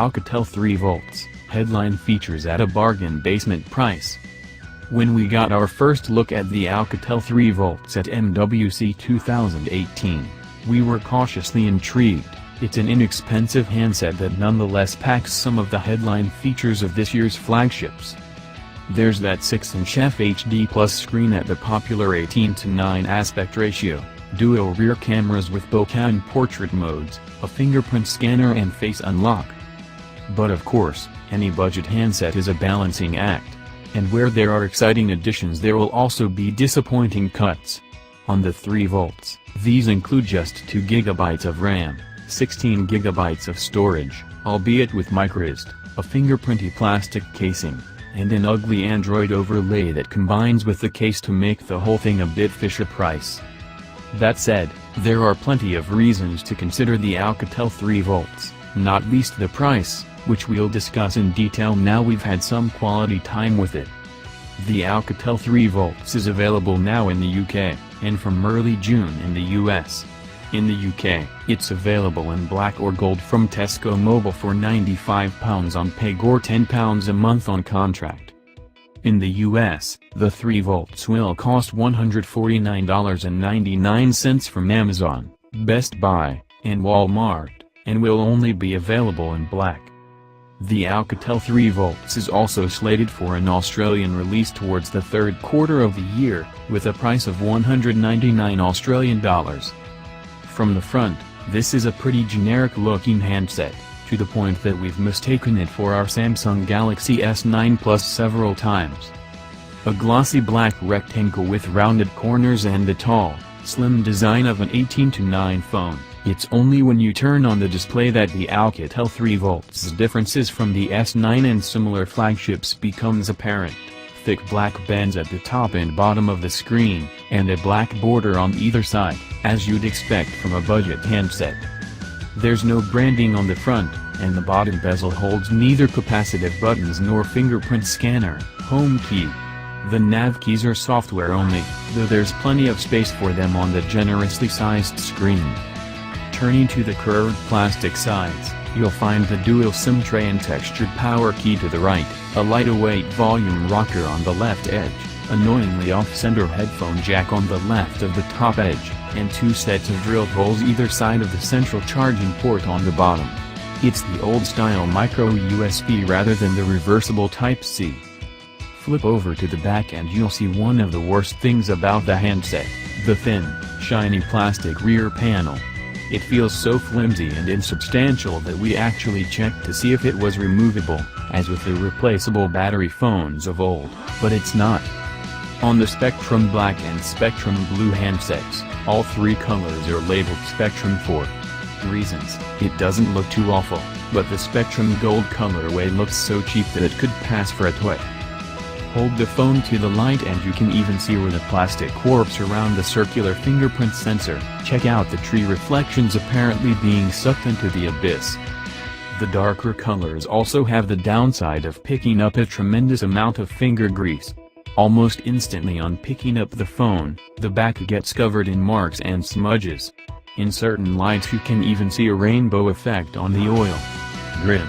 Alcatel 3V, headline features at a bargain basement price. When we got our first look at the Alcatel 3V at MWC 2018, we were cautiously intrigued. It's an inexpensive handset that nonetheless packs some of the headline features of this year's flagships. There's that 6-inch FHD Plus screen at the popular 18:9 aspect ratio, dual rear cameras with bokeh and portrait modes, a fingerprint scanner and face unlock. But of course, any budget handset is a balancing act. And where there are exciting additions there will also be disappointing cuts. On the 3V, these include just 2 GB of RAM, 16 GB of storage, albeit with microSD, a fingerprinty plastic casing, and an ugly Android overlay that combines with the case to make the whole thing a bit Fisher-Price. That said, there are plenty of reasons to consider the Alcatel 3V, not least the price, which we'll discuss in detail now we've had some quality time with it. The Alcatel 3V is available now in the UK, and from early June in the US. In the UK, it's available in black or gold from Tesco Mobile for £95 on PEG or £10 a month on contract. In the US, the 3V will cost $149.99 from Amazon, Best Buy, and Walmart, and will only be available in black. The Alcatel 3V is also slated for an Australian release towards the third quarter of the year, with a price of $199 Australian dollars. From the front, this is a pretty generic-looking handset, to the point that we've mistaken it for our Samsung Galaxy S9 Plus several times. A glossy black rectangle with rounded corners and the tall, slim design of an 18:9 phone. It's only when you turn on the display that the Alcatel 3V's differences from the S9 and similar flagships becomes apparent. Thick black bands at the top and bottom of the screen, and a black border on either side, as you'd expect from a budget handset. There's no branding on the front, and the bottom bezel holds neither capacitive buttons nor fingerprint scanner, home key. The nav keys are software only, though there's plenty of space for them on the generously sized screen. Turning to the curved plastic sides, you'll find the dual SIM tray and textured power key to the right, a lightweight volume rocker on the left edge, annoyingly off-center headphone jack on the left of the top edge, and 2 sets of drill holes either side of the central charging port on the bottom. It's the old-style micro USB rather than the reversible Type-C. Flip over to the back and you'll see one of the worst things about the handset, the thin, shiny plastic rear panel. It feels so flimsy and insubstantial that we actually checked to see if it was removable, as with the replaceable battery phones of old, but it's not. On the Spectrum Black and Spectrum Blue handsets, all 3 colors are labeled Spectrum for reasons. It doesn't look too awful, but the Spectrum Gold colorway looks so cheap that it could pass for a toy. Hold the phone to the light and you can even see where the plastic warps around the circular fingerprint sensor. Check out the tree reflections apparently being sucked into the abyss. The darker colors also have the downside of picking up a tremendous amount of finger grease. Almost instantly on picking up the phone, the back gets covered in marks and smudges. In certain lights you can even see a rainbow effect on the oil rim.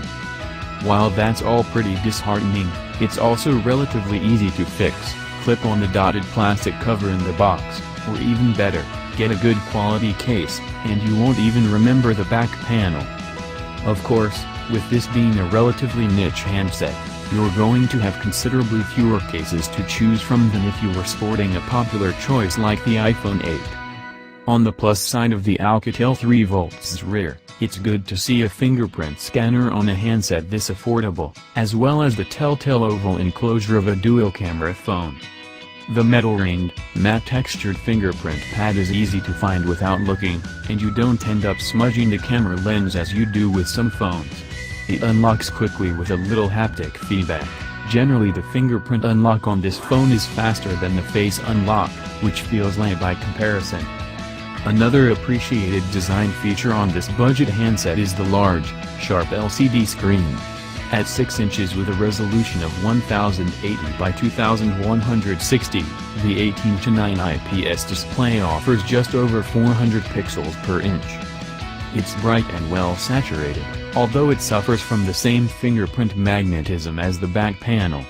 While that's all pretty disheartening, it's also relatively easy to fix. Clip on the dotted plastic cover in the box, or even better, get a good quality case, and you won't even remember the back panel. Of course, with this being a relatively niche handset, you're going to have considerably fewer cases to choose from than if you were sporting a popular choice like the iPhone 8. On the plus side of the Alcatel 3V's rear, it's good to see a fingerprint scanner on a handset this affordable, as well as the telltale oval enclosure of a dual-camera phone. The metal-ringed, matte-textured fingerprint pad is easy to find without looking, and you don't end up smudging the camera lens as you do with some phones. It unlocks quickly with a little haptic feedback. Generally the fingerprint unlock on this phone is faster than the face unlock, which feels lame by comparison. Another appreciated design feature on this budget handset is the large, sharp LCD screen. At 6 inches with a resolution of 1080 by 2160, the 18:9 IPS display offers just over 400 pixels per inch. It's bright and well saturated, although it suffers from the same fingerprint magnetism as the back panel.